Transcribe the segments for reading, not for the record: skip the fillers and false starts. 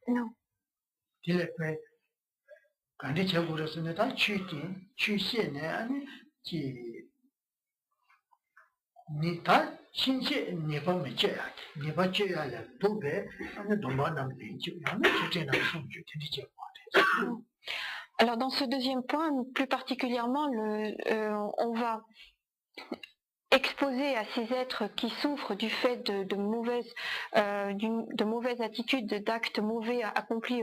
Non. Alors dans ce deuxième point, plus particulièrement, on va exposé à ces êtres qui souffrent du fait de mauvaises attitudes, d'actes mauvais accomplis,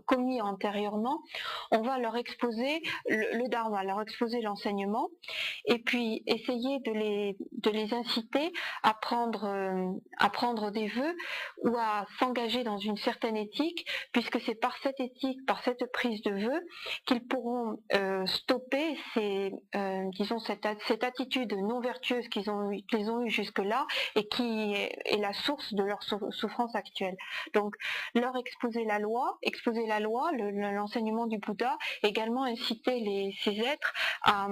commis antérieurement, on va leur exposer le dharma, leur exposer l'enseignement, et puis essayer de les inciter à prendre des vœux ou à s'engager dans une certaine éthique, puisque c'est par cette éthique, par cette prise de vœux, qu'ils pourront stopper cette attitude non vertueuse qu'ils ont eu jusque-là et qui est la source de leur souffrance actuelle. Donc, leur exposer la loi, l'enseignement du Bouddha, également inciter ces êtres à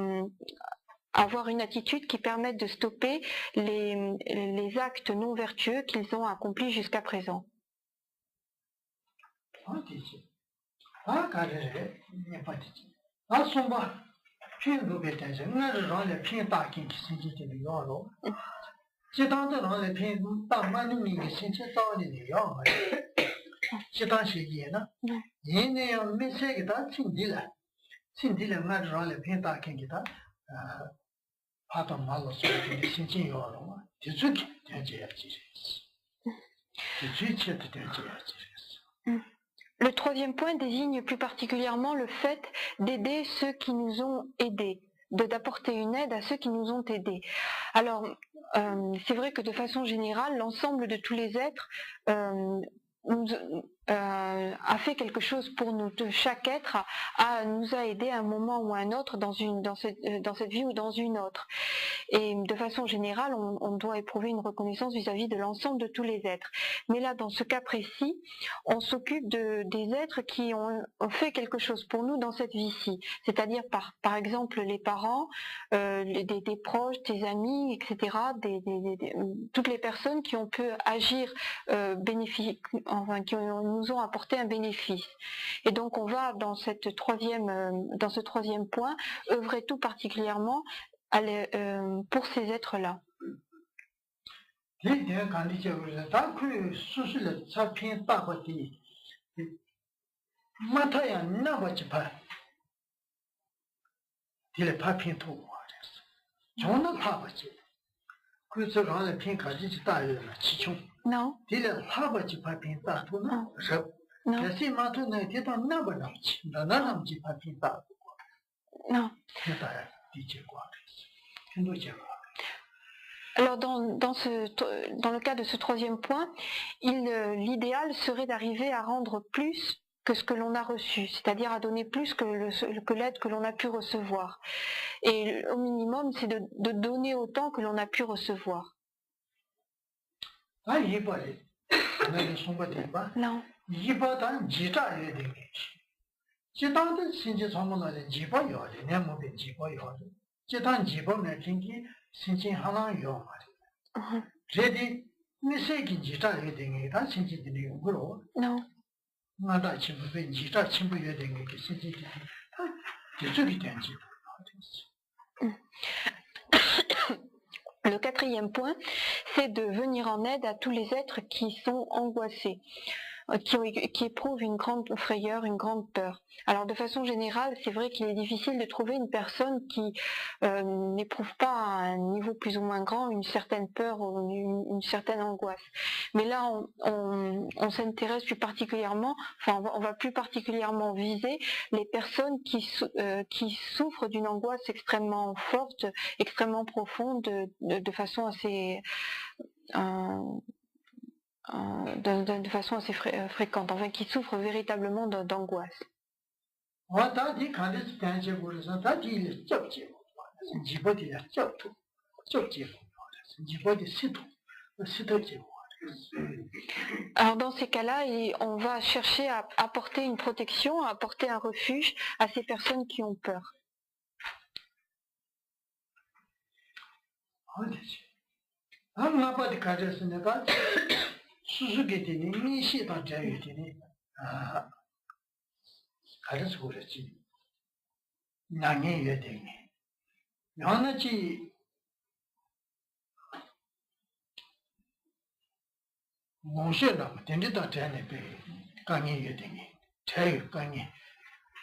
avoir une attitude qui permette de stopper les actes non vertueux qu'ils ont accomplis jusqu'à présent. Le troisième point désigne plus particulièrement le fait d'aider ceux qui nous ont aidés, d'apporter une aide à ceux qui nous ont aidés. Alors, c'est vrai que de façon générale, l'ensemble de tous les êtres a fait quelque chose pour nous. Chaque être nous a aidés à un moment ou à un autre dans cette vie ou dans une autre. Et de façon générale, on doit éprouver une reconnaissance vis-à-vis de l'ensemble de tous les êtres. Mais là, dans ce cas précis, on s'occupe des êtres qui ont fait quelque chose pour nous dans cette vie-ci. C'est-à-dire, par exemple, les parents, des proches, des amis, etc., toutes les personnes qui ont pu agir bénéfique, enfin, qui nous ont apporté un bénéfice. Et donc, on va, dans ce troisième point, œuvrer tout particulièrement pour ces êtres-là. Non. Non. Alors dans le cas de ce troisième point, l'idéal serait d'arriver à rendre plus que ce que l'on a reçu, c'est-à-dire à donner plus que l'aide que l'on a pu recevoir. Et au minimum, c'est de donner autant que l'on a pu recevoir. Non. Non. Le quatrième point, c'est de venir en aide à tous les êtres qui sont angoissés, qui éprouvent une grande frayeur, une grande peur. Alors de façon générale, c'est vrai qu'il est difficile de trouver une personne qui n'éprouve pas à un niveau plus ou moins grand une certaine peur ou une certaine angoisse. Mais là, on s'intéresse plus particulièrement, enfin on va plus particulièrement viser les personnes qui souffrent d'une angoisse extrêmement forte, extrêmement profonde, de façon assez fréquente, enfin qui souffrent véritablement d'angoisse. Alors dans ces cas-là, on va chercher à apporter une protection, à apporter un refuge à ces personnes qui ont peur. n'a pas de carrière, ce n'est pas. Suzuki, ni si dans Jayu, carrière, c'est pour le chi. Nani, you think. Yanachi, Monsieur, t'es dans Janet, Kanye, you think. Tell Kanye.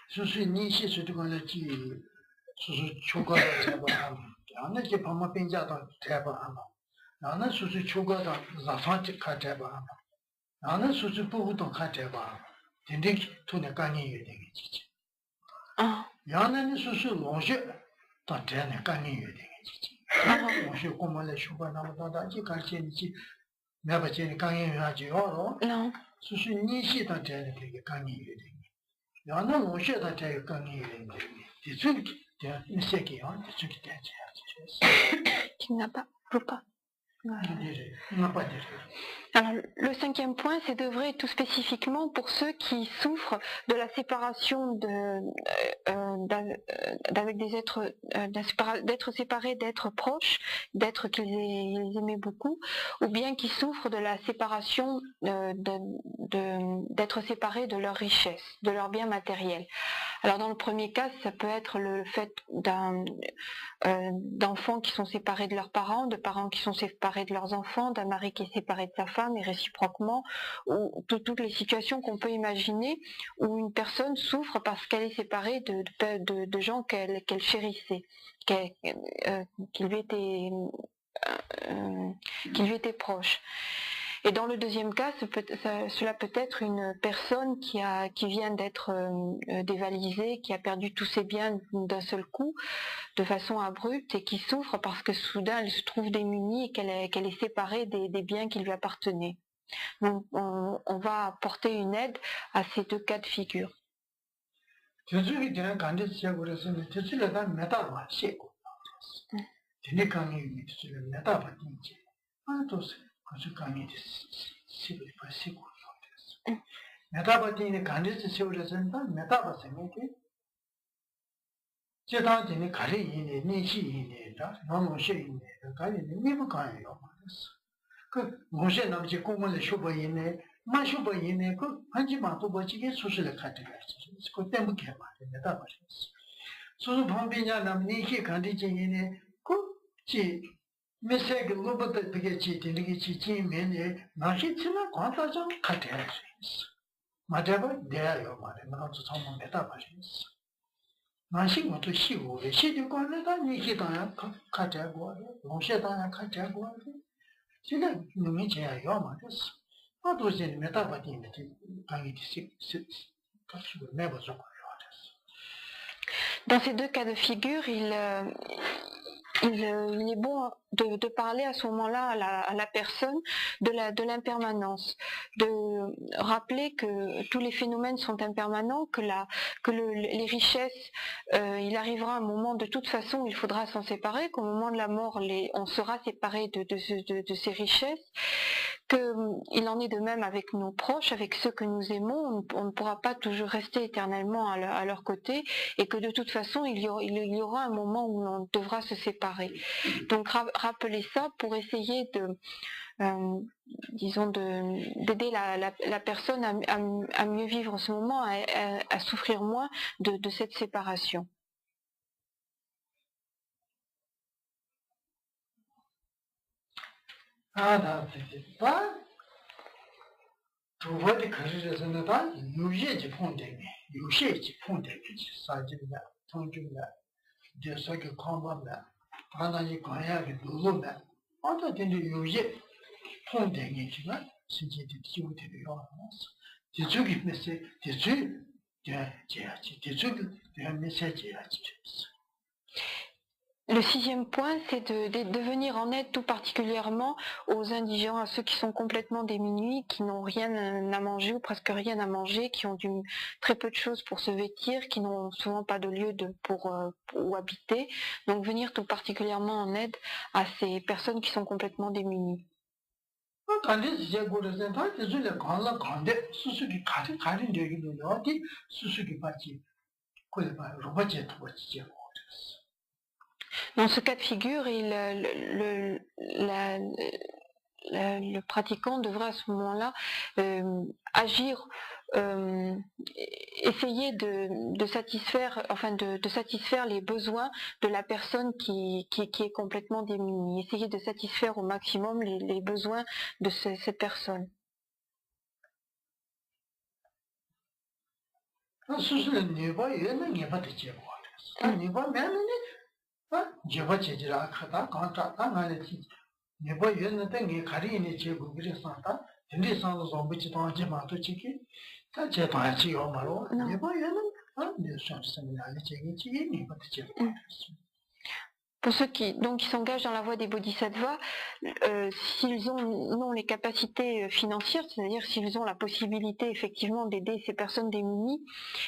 Susu, ni si, c'est pour le chi. Susu, chocolate, Yanachi, Pama Pinja, Tabahama. 나는 수수 초과다 자산지 카테바 나는 수수 부부도 카테바 딘딘 돈에 간이 되겠지 야는 수수 longe 단테네 간이 되겠지 longe 고말에 슈바나마다 지갈치니 매바제니 간이 하지 어로 수수 니시 단테네 되게 간이 되게 야는 longe 단테 간이 되게 뒤죽 이세기요 뒤죽이 되지 qui n'a pas, peut pas. Alors, le cinquième point, c'est d'œuvrer tout spécifiquement pour ceux qui souffrent de la séparation d'avec des êtres, d'être séparés d'êtres proches, d'êtres qu'ils aimaient beaucoup, ou bien qui souffrent de la séparation d'être séparés de leur richesse, de leurs biens matériels. Alors dans le premier cas, ça peut être le fait d'enfants qui sont séparés de leurs parents, de parents qui sont séparés de leurs enfants, d'un mari qui est séparé de sa femme et réciproquement, ou toutes les situations qu'on peut imaginer où une personne souffre parce qu'elle est séparée de gens qu'elle chérissait, qui lui étaient proches. Et dans le deuxième cas, cela peut être une personne qui vient d'être dévalisée, qui a perdu tous ses biens d'un seul coup, de façon abrupte, et qui souffre parce que soudain elle se trouve démunie et qu'elle est séparée des biens qui lui appartenaient. Donc on va apporter une aide à ces deux cas de figure. 아주 강의를 시비를 벌이고 있어요. 메타바디는 강의를 세우려서는 메타바스는 게 제단진이 가리이네 니시이네다 너무시이네 가리는 미부 가요 말았어. 그 무슨 남지 공원에 쇼바이네 마쇼바이네 그 한지마도 버지게 수술을 가져가지. 그 때문에 말이야 메타바스. 수술 방비냐 남니시 간디진이네 그지 메시지 로봇 되게지 되게 지지면에 마시치나 관사장 같아요. 맞아봐 돼요 말에 나도 정말 메타바시스. 마신 것도 쉬고 시도 관에다 니기다야 같아고 농시다야 같아고 지금 놈이 제야요 말이었어. 나도 이제 메타바디인데 강의지 같이 내버려 Dans ces deux cas de figure, il est bon de parler à ce moment-là à la personne de l'impermanence, de rappeler que tous les phénomènes sont impermanents, que les richesses, il arrivera un moment de toute façon où il faudra s'en séparer, qu'au moment de la mort, on sera séparé de ces richesses, qu'il en est de même avec nos proches, avec ceux que nous aimons, on ne pourra pas toujours rester éternellement à leur côté, et que de toute façon, il y aura un moment où on devra se séparer. Donc rappeler ça pour essayer d'aider la personne à mieux vivre ce moment, à souffrir moins de cette séparation. Le sixième point, c'est de venir en aide tout particulièrement aux indigents, à ceux qui sont complètement démunis, qui n'ont rien à manger ou presque rien à manger, qui ont très peu de choses pour se vêtir, qui n'ont souvent pas de lieu où habiter. Donc venir tout particulièrement en aide à ces personnes qui sont complètement démunies. Dans ce cas de figure, le pratiquant devrait à ce moment-là agir, essayer de satisfaire, de satisfaire les besoins de la personne qui est complètement démunie, essayer de satisfaire au maximum les besoins de cette personne. Pour ceux qui s'engagent dans la voie des bodhisattvas, s'ils ont les capacités financières, c'est-à-dire s'ils ont la possibilité effectivement d'aider ces personnes démunies,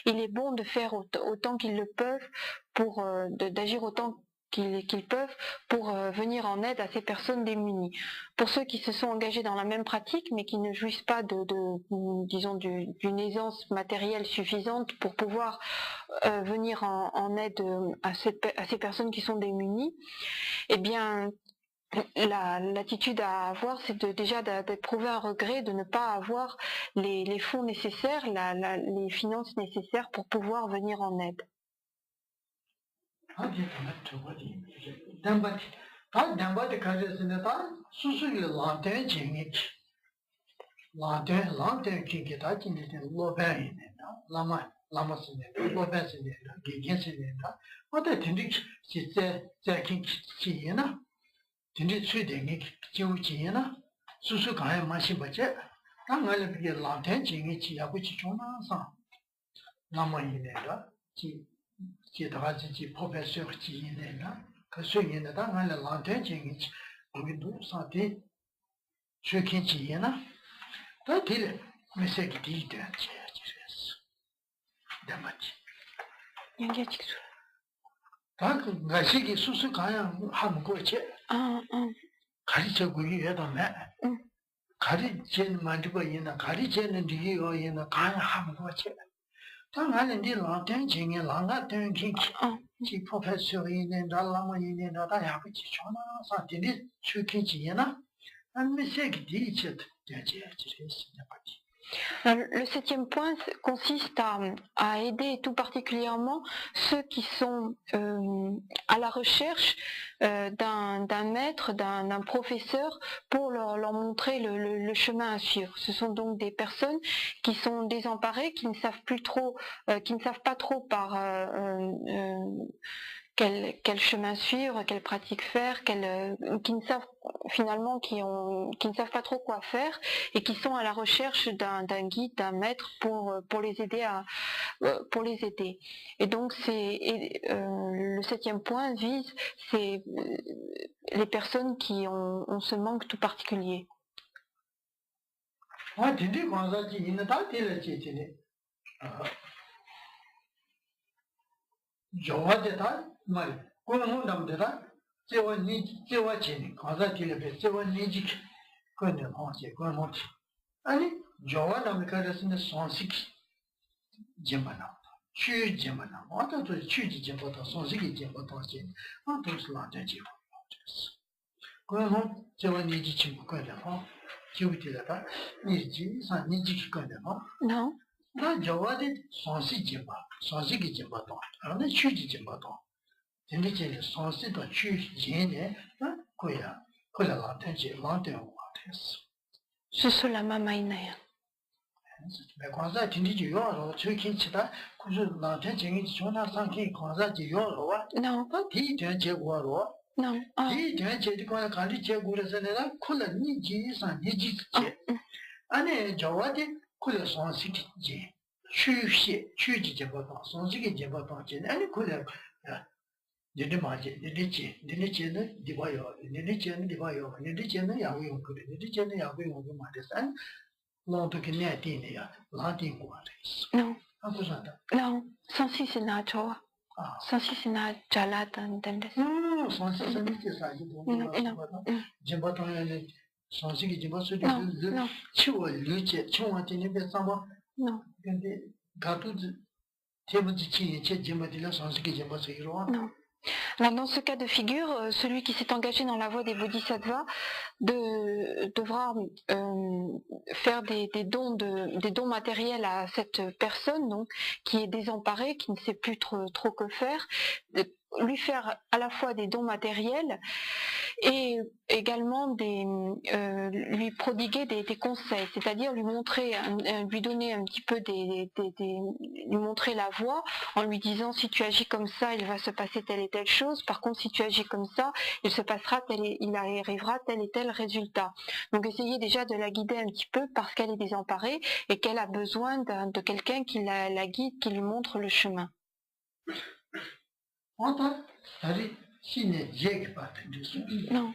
il est bon de faire autant qu'ils le peuvent pour d'agir autant qu'ils peuvent pour venir en aide à ces personnes démunies. Pour ceux qui se sont engagés dans la même pratique mais qui ne jouissent pas d'une aisance matérielle suffisante pour pouvoir venir en aide à ces personnes qui sont démunies, eh bien l'attitude à avoir, c'est déjà d'éprouver un regret de ne pas avoir les fonds nécessaires, les finances nécessaires pour pouvoir venir en aide. Le septième point consiste à aider tout particulièrement ceux qui sont à la recherche d'un maître, d'un professeur pour leur montrer le chemin à suivre. Ce sont donc des personnes qui sont désemparées, qui ne savent pas trop par quel chemin suivre, quelle pratique faire, qui ne savent finalement, qui ne savent pas trop quoi faire et qui sont à la recherche d'un guide, d'un maître pour les aider Et donc le septième point vise les personnes qui ont ce manque tout particulier. Non. Ce la mama inaya. Non, sansi sina chowa. Sansi sina jalata ndendes. Sansi sina saji sansi ki jimba su chiwa luche, chiwa tini pe samba. Gatu tebu chi che jimba dila sansi ki jimba su yirwa. Alors dans ce cas de figure, celui qui s'est engagé dans la voie des bodhisattvas devra faire des dons matériels à cette personne donc, qui est désemparée, qui ne sait plus trop que faire, lui faire à la fois des dons matériels et également lui prodiguer des conseils, c'est-à-dire lui montrer, lui donner un petit peu lui montrer la voie en lui disant si tu agis comme ça, il va se passer telle et telle chose. Par contre, si tu agis comme ça, il se passera il arrivera tel et tel résultat. Donc, essayez déjà de la guider un petit peu parce qu'elle est désemparée et qu'elle a besoin de quelqu'un qui la guide, qui lui montre le chemin. Non. Non.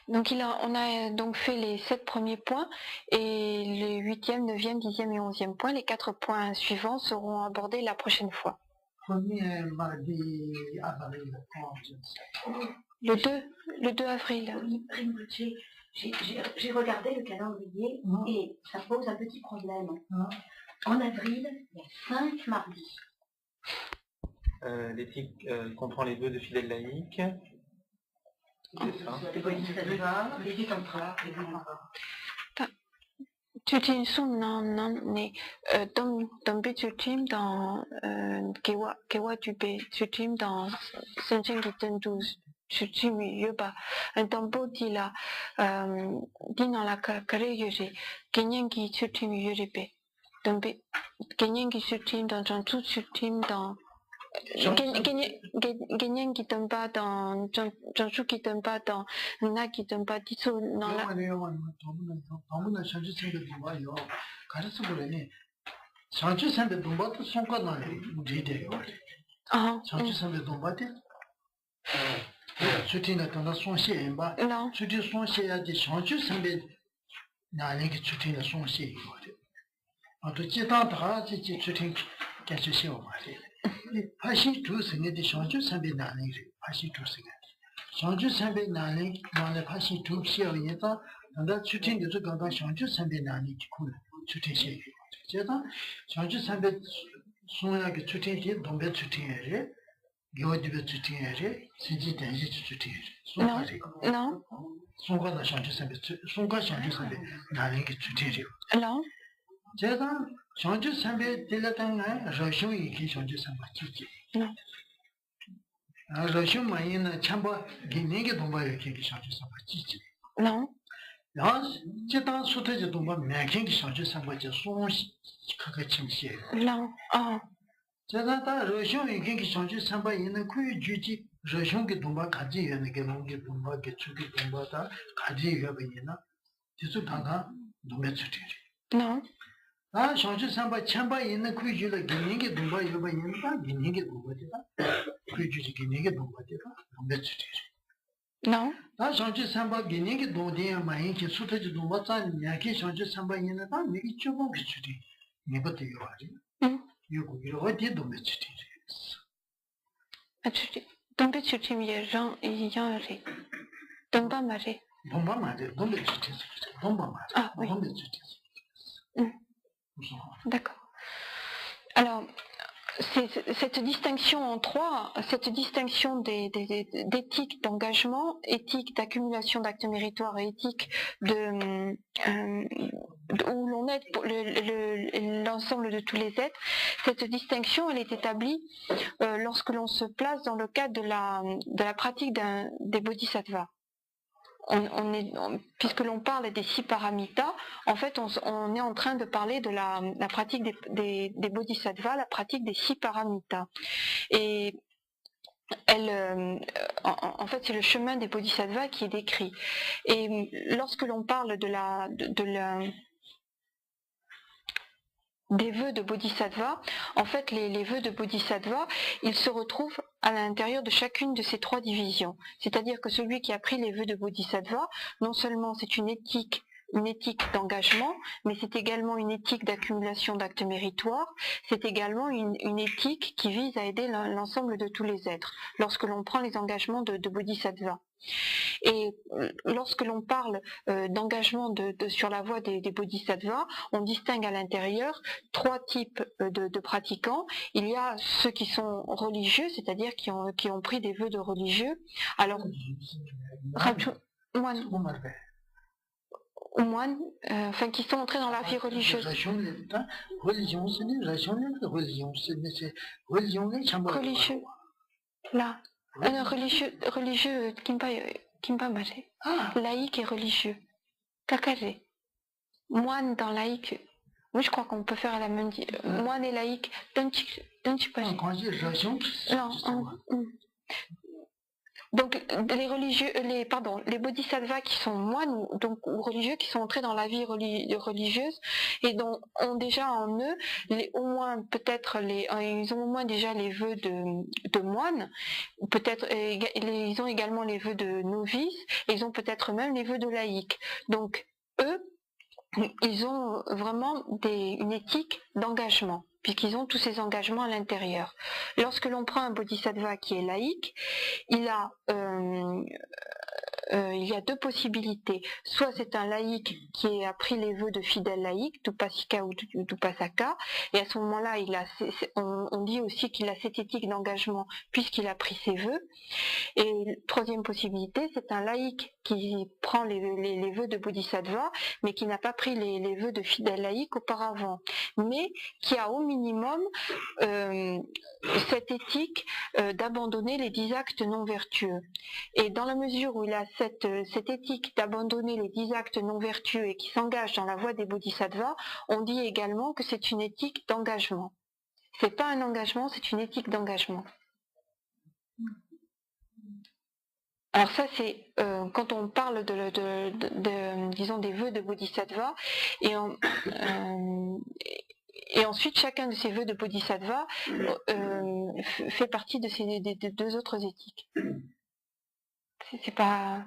Donc on a donc fait les 7 premiers points et les 8e, 9e, 10e et 11e points. Les 4 points suivants seront abordés la prochaine fois. Le 2 avril. J'ai regardé le calendrier et ça pose un petit problème. En avril, il y a 5 mardis. L'éthique comprend les vœux de fidèles laïcs. C'est ça. Les bodhisattvas, les vitantras, les vitantras. Chutin sum nan ne tombe chutim dans kewa tube chutim dans senchen kiten 12 chutim yoba un tombo dit là dit dans la carré yuri kenyen qui chutim yuripe tombe kenyen qui chutim dans un tout chutim dans kenyen qui tombe pas dans janchu qui tombe pas dans na qui tombe pas dit dans la 파시 두 생에디 샹주 삼베 나닝리 파시 두 생에 샹주 삼베 나닝 나네 파시 두 시어예다 난다 추팅데 저 간다 샹주 삼베 나닝 쿨 추팅시 제가 샹주 삼베 소야게 추팅지 동베 추팅에레 교디베 추팅에레 시지 den지 추팅에레 소파리 non 소가다 샹주 삼베 소가 샹주 삼베 나닝 추팅에레 non 제가 샹주 삼베 딜라탄나 러시오이 기 샹주 삼바 지지 러시오 마이나 참바 기네게 동바에 기 샹주 삼바 지지 non 야 제가 소태지 동바 매킹 기 샹주 삼바 지 송시 그거 침시 non 제가 다 러시오이 기 샹주 삼바 있는 그 주지 러시오게 동바 가지 여는 게 뭔게 동바게 주기 동바다 가지 가 버리나 지수 다가 동배 주지 non 샹주 삼바 참바 있는 구주를 기능게 동바 여바 있는다 기능게 동바다 구주지 기능게 동바다 동배치지 non 샹주 삼바 기능게 동대야 마인게 수태지 동바자 냐게 샹주 삼바 있는다 미기 쪼봉 비추디 미버도 요하지 요고 이러디 동배치지 아주디 동배치지 예정 이야리 동바마리 동바마리 동배치지 동바마리 동배치지 D'accord. Alors, cette distinction en trois, cette distinction d'éthique d'engagement, éthique d'accumulation d'actes méritoires et éthique où l'on est l'ensemble de tous les êtres, cette distinction elle est établie lorsque l'on se place dans le cadre de la pratique des bodhisattvas. Puisque l'on parle des 6 paramitas, en fait, on est en train de parler de la pratique des bodhisattvas, la pratique des 6 paramitas. Et en fait, c'est le chemin des bodhisattvas qui est décrit. Et lorsque l'on parle des vœux de bodhisattva, en fait les vœux de bodhisattva, ils se retrouvent à l'intérieur de chacune de ces 3 divisions. C'est-à-dire que celui qui a pris les vœux de bodhisattva, non seulement c'est une éthique une éthique d'engagement, mais c'est également une éthique d'accumulation d'actes méritoires, c'est également une éthique qui vise à aider l'ensemble de tous les êtres, lorsque l'on prend les engagements de bodhisattva. Et lorsque l'on parle d'engagement sur la voie des bodhisattvas, on distingue à l'intérieur 3 types de pratiquants. Il y a ceux qui sont religieux, c'est-à-dire qui ont pris des vœux de religieux. Alors, moines, enfin qui sont entrés dans la vie religieuse. Religieux, là, religieux, Kimpa Mare. Laïque et religieux. Kakare. Moine dans laïque. Oui, je crois qu'on peut faire la même. Moine et laïque. Non. Donc les religieux, les bodhisattvas qui sont moines, donc ou religieux, qui sont entrés dans la vie religieuse et dont ont déjà en eux, au moins peut-être ils ont au moins déjà les vœux de moines, peut-être ils ont également les vœux de novices, et ils ont peut-être même les vœux de laïcs. Donc eux, ils ont vraiment une éthique d'engagement, puisqu'ils ont tous ces engagements à l'intérieur. Lorsque l'on prend un bodhisattva qui est laïque, il y a 2 possibilités. Soit c'est un laïque qui a pris les vœux de fidèle laïque, Dupasika ou Dupasaka, et à ce moment-là, on dit aussi qu'il a cette éthique d'engagement puisqu'il a pris ses vœux. Et 3e possibilité, c'est un laïque qui prend les vœux de bodhisattva, mais qui n'a pas pris les vœux de fidèle laïque auparavant, mais qui a au minimum cette éthique d'abandonner les 10 actes non vertueux. Et dans la mesure où il a cette éthique d'abandonner les 10 actes non vertueux et qui s'engage dans la voie des bodhisattvas, on dit également que c'est une éthique d'engagement. C'est pas un engagement, c'est une éthique d'engagement. Alors ça, c'est quand on parle disons des vœux de bodhisattva, et ensuite chacun de ces vœux de bodhisattva fait partie de ces des 2 autres éthiques. C'est pas...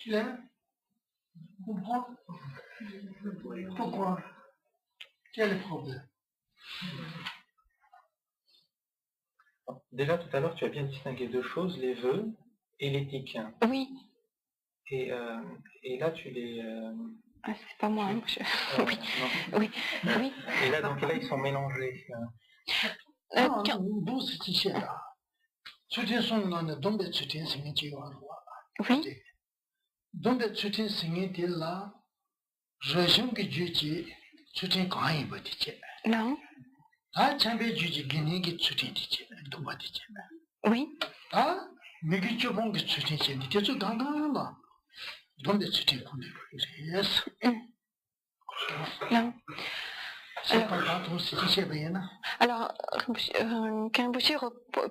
Claire? Vous comprenez? Pourquoi? Quel est le problème? Déjà, tout à l'heure, tu as bien distingué 2 choses, les vœux et l'éthique. Oui. Et là, tu les... c'est pas moi, hein. Oui. Oui. Oui. Et là, donc là, ils sont mélangés. Non. Oui. Non. Alors, Rinpoche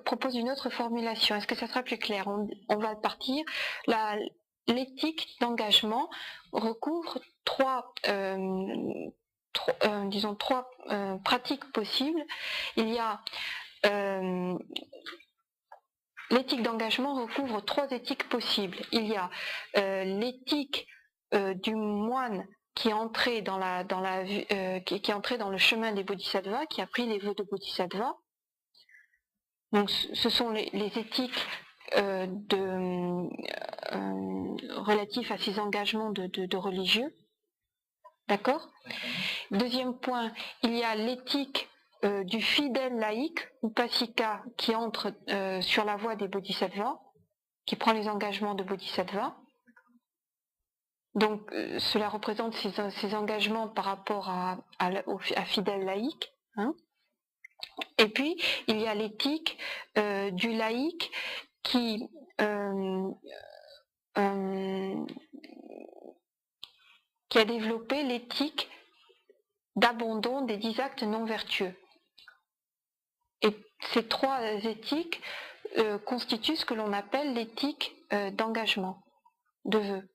propose une autre formulation. Est-ce que ça sera plus clair? On va partir. L'éthique d'engagement recouvre 3 pratiques possibles. Il y a l'éthique d'engagement recouvre 3 éthiques possibles. Il y a l'éthique du moine qui est entré dans qui est entré dans le chemin des bodhisattvas, qui a pris les vœux de bodhisattva. Donc ce sont les éthiques relatifs à ces engagements de religieux. D'accord? 2e point, il y a l'éthique du fidèle laïque, ou Upasika, qui entre sur la voie des bodhisattvas, qui prend les engagements de bodhisattva. Donc cela représente ces engagements par rapport à fidèle laïque. Hein. Et puis il y a l'éthique du laïque qui a développé l'éthique d'abandon des 10 actes non vertueux. Et ces 3 éthiques constituent ce que l'on appelle l'éthique d'engagement, de vœu.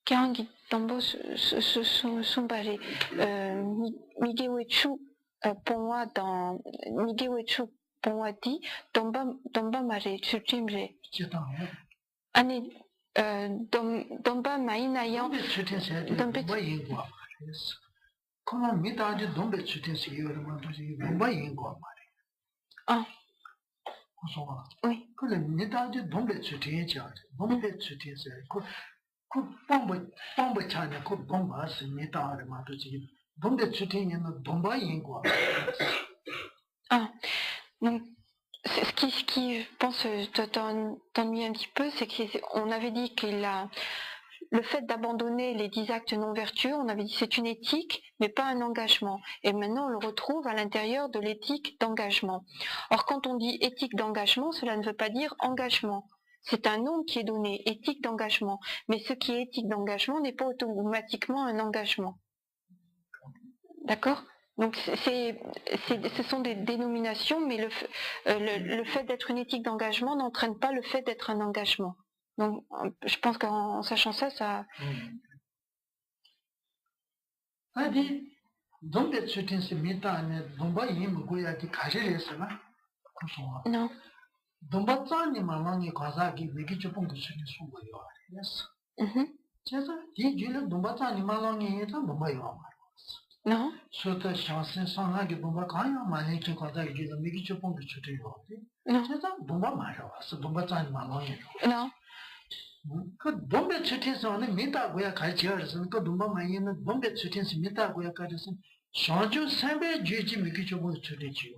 Kirangi Tambo Sumbare Migewechu pour moi dans Migewechu 봉화디 domba mare 추침제 지당해. 아니 domba 마이나요 동배 주텐세 동배 인고 말이었어. 그러면 미다지 동배 주텐세 이거만 도지 동배 인고 말이야. 아 그래서 oui 그래 미다지 동배 주텐세 동배 주텐세 그 bomba 차냐 그 bomba스 미다를 말도지 동배 주텐에는 동배 인고 ah donc ce qui je pense t'ennuie un petit peu, c'est qu'on avait dit qu'il a le fait d'abandonner les 10 actes non vertueux, on avait dit c'est une éthique, mais pas un engagement. Et maintenant, on le retrouve à l'intérieur de l'éthique d'engagement. Or, quand on dit éthique d'engagement, cela ne veut pas dire engagement. C'est un nom qui est donné, éthique d'engagement. Mais ce qui est éthique d'engagement n'est pas automatiquement un engagement. D'accord ? Donc, ce sont des dénominations, mais le fait d'être une éthique d'engagement n'entraîne pas le fait d'être un engagement. Donc, je pense qu'en sachant ça, ça... 아니 동배 주텐세 미다네 동바 이모 고야기 가실했으나 그래서 Non. 동바짜니 말랑이 과자기 위기 조금 주는 수고요. 그래서 Mhm. 제가 이 줄은 동바짜니 말랑이 해서 뭐요. Non. 소다 샤센 상하게 동바 가야 많이 kin 과자기 줄은 위기 조금 주대요. Non. 제가 동바 말아왔어. 동바짜니 말랑이. Non. 그 동배 주텐세는 미다고야 가지어서 그 동바 많이는 동배 주텐세 미다고야 가지어서 샤주 삼배 주지 미기 조금 주대지요.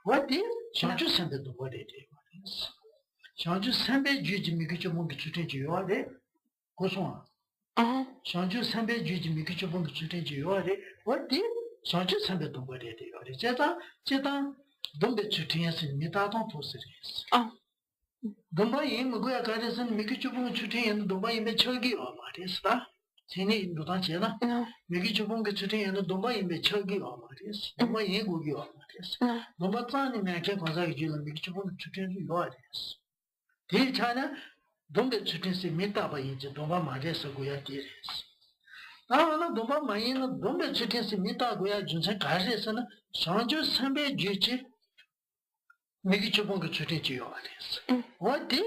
어디? 샤주 삼배도 뭐래. 샤주 삼배 주지 미기 조금 주대지요. 어디? 고소아. 샤주 삼배 주지 미기 조금 주대지요. 어디? 샤주 삼배도 뭐래. 제가 동배 주텐세 미다도 도스리스. 동바 이모고야 가르서 미기 조금 주대는 동바 이메 처기요 말이었다. 제니 노다제나 미기 조금 그 주대는 동바 이메 처기요 말이었어. 동바 이고기요 말이었어. 동바 짠이면 그 과자기 줄은 미기 조금 주대는 요아리었어. 대차나 동배 주대세 메타바 이제 동바 말에서 고야 되었어. 나는 동바 마이는 동배 주대세 메타고야 준선 가르에서는 상주 선배 주지 미기 조금 그 주대지요 말이었어. 어디?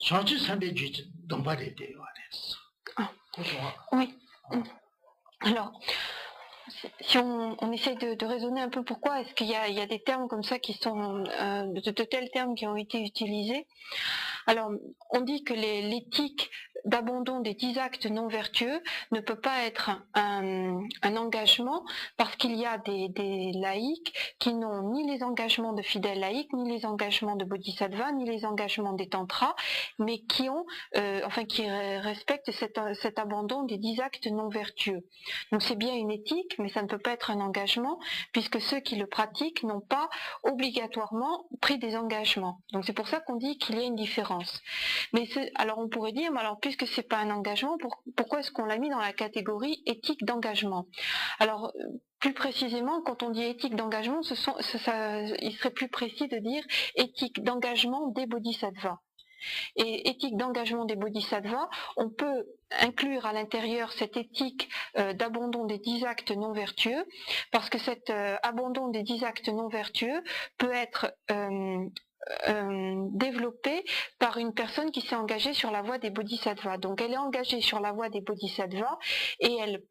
상주 선배 주지 동바래 돼요 말이었어. Oui. Alors, si on essaie de raisonner un peu pourquoi est-ce qu'il y a des termes comme ça qui sont de tels termes qui ont été utilisés. Alors, on dit que l'éthique d'abandon des 10 actes non vertueux ne peut pas être un engagement parce qu'il y a des laïcs qui n'ont ni les engagements de fidèles laïcs, ni les engagements de bodhisattva, ni les engagements des tantras, mais qui ont, qui respectent cet abandon des 10 actes non vertueux. Donc c'est bien une éthique, mais ça ne peut pas être un engagement puisque ceux qui le pratiquent n'ont pas obligatoirement pris des engagements. Donc c'est pour ça qu'on dit qu'il y a une différence. Mais alors on pourrait dire, mais alors puisque c'est pas un engagement, pourquoi est-ce qu'on l'a mis dans la catégorie éthique d'engagement? Alors plus précisément, quand on dit éthique d'engagement, il serait plus précis de dire éthique d'engagement des bodhisattvas. Et éthique d'engagement des bodhisattvas, on peut inclure à l'intérieur cette éthique d'abandon des 10 actes non vertueux, parce que cet abandon des 10 actes non vertueux peut être développée par une personne qui s'est engagée sur la voie des bodhisattvas. Donc elle est engagée sur la voie des bodhisattvas et elle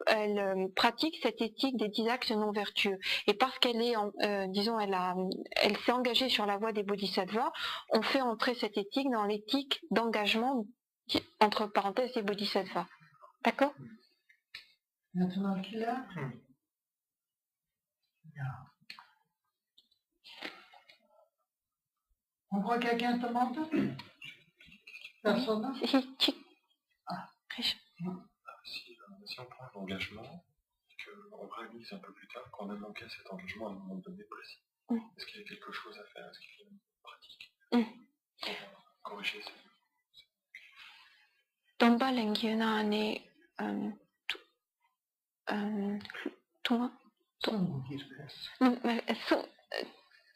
pratique cette éthique des 10 actes non vertueux. Et parce qu'elle est, elle s'est engagée sur la voie des bodhisattvas, on fait entrer cette éthique dans l'éthique d'engagement entre parenthèses des bodhisattvas. D'accord? Maintenant qu'il a on voit quelqu'un te demande? Personne? Si on prend l'engagement, qu'on réalise un peu plus tard qu'on a manqué à cet engagement à un moment donné précis, est-ce qu'il y a quelque chose à faire? Est-ce qu'il y a une pratique pour corriger ça? Domba lengyuna ne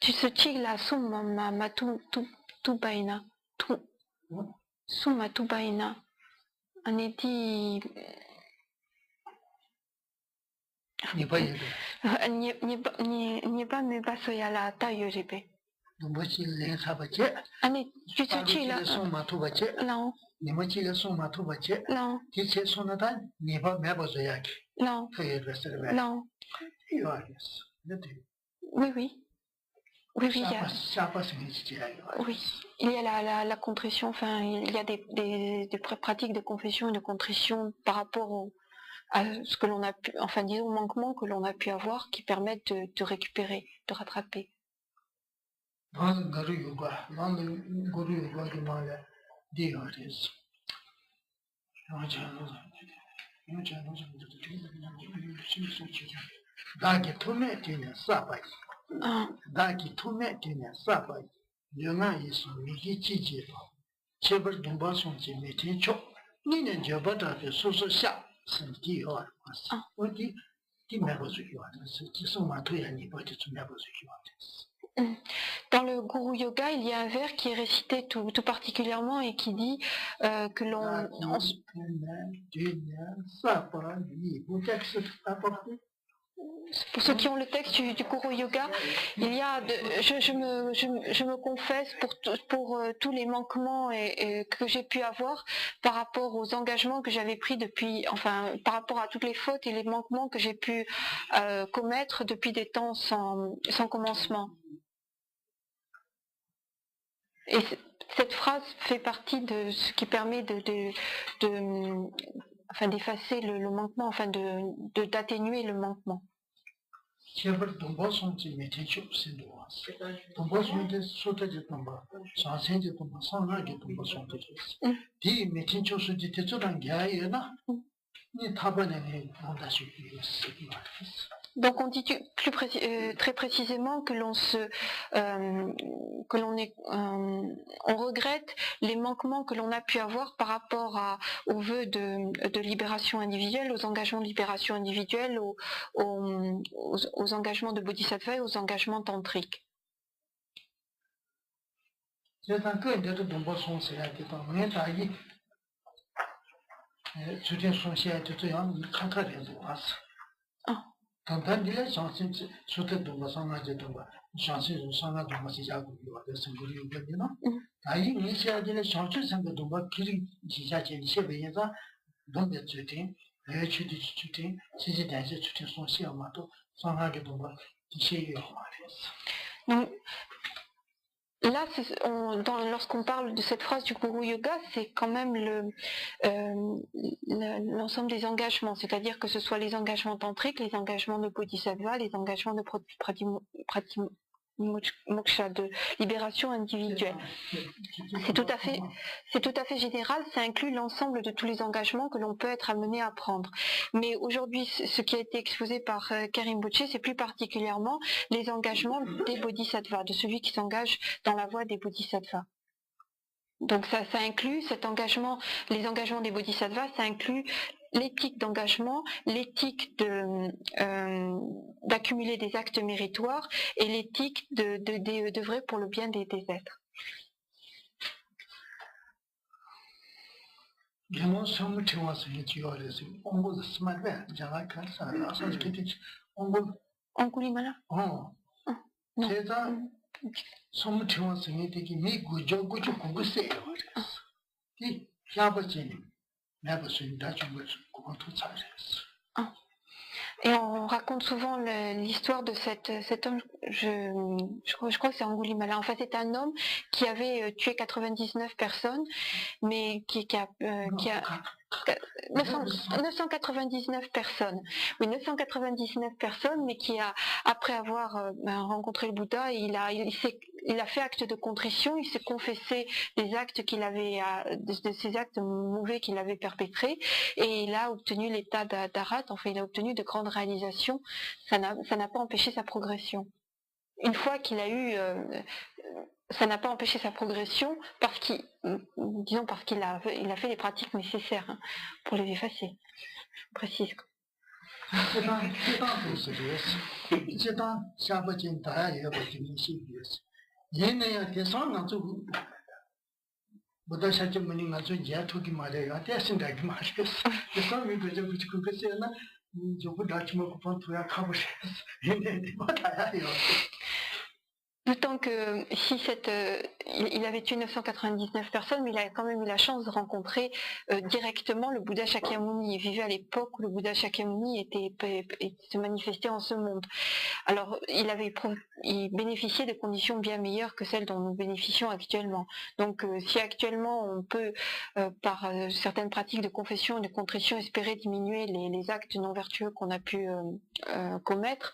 tu se tig la summa ma tu baina tu summa tu baina aneti ni pas ni ba me baso ya la ta yojibe 아니, 주치치라. Non. Non. Non. Non. Oui, oui. Oui, oui, il y a la contrition, enfin, il y a des pratiques de confession et de contrition par rapport à ce que l'on a pu, enfin, disons, manquements que l'on a pu avoir qui permettent de récupérer, de rattraper. Dans le Guru Yoga, il y a un vers qui est récité tout particulièrement et qui dit que l'on... Pour ceux qui ont le texte du Guru Yoga, il y a je me confesse pour tous les manquements que j'ai pu avoir par rapport aux engagements que j'avais pris depuis, enfin par rapport à toutes les fautes et les manquements que j'ai pu commettre depuis des temps sans commencement. Et cette phrase fait partie de ce qui permet d'effacer le manquement, enfin d'atténuer le manquement. Donc on dit très précisément que on regrette les manquements que l'on a pu avoir par rapport aux vœux de libération individuelle, aux engagements de libération individuelle, aux engagements de bodhisattva et aux engagements tantriques. Donc, là, lorsqu'on parle de cette phrase du Guru Yoga, c'est quand même l'ensemble des engagements, c'est-à-dire que ce soit les engagements tantriques, les engagements de bodhisattva, les engagements de moksha, de libération individuelle. C'est tout à fait général, ça inclut l'ensemble de tous les engagements que l'on peut être amené à prendre. Mais aujourd'hui, ce qui a été exposé par Karim Boche, c'est plus particulièrement les engagements des bodhisattvas, de celui qui s'engage dans la voie des bodhisattvas. Donc ça inclut cet engagement, les engagements des bodhisattvas, ça inclut l'éthique d'engagement, l'éthique d'accumuler des actes méritoires et l'éthique d'œuvrer pour le bien des êtres. Angulimala? Non. Et on raconte souvent l'histoire de cet homme, je crois que c'est Angulimala. En fait, c'est un homme qui avait tué 99 personnes, mais qui a 999 personnes. Oui, 999 personnes, mais qui a, après avoir rencontré le Bouddha, il a fait acte de contrition, il s'est confessé des actes de ces actes mauvais qu'il avait perpétrés, et il a obtenu l'état d'Arhat, enfin il a obtenu de grandes réalisations. Ça n'a pas empêché sa progression. Une fois qu'il a eu, ça n'a pas empêché sa progression parce qu'il a fait les pratiques nécessaires pour les effacer. Je précise. D'autant que si il avait tué 999 personnes, mais il a quand même eu la chance de rencontrer directement le Bouddha Shakyamuni. Il vivait à l'époque où le Bouddha Shakyamuni se manifestait en ce monde. Alors, il bénéficiait de conditions bien meilleures que celles dont nous bénéficions actuellement. Donc, si actuellement on peut, par certaines pratiques de confession et de contrition, espérer diminuer les actes non vertueux qu'on a pu commettre,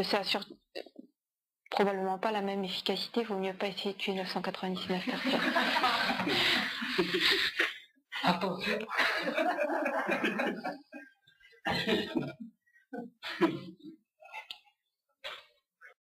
ça assure probablement pas la même efficacité, vaut mieux pas essayer de tuer 999 personnes. Attention.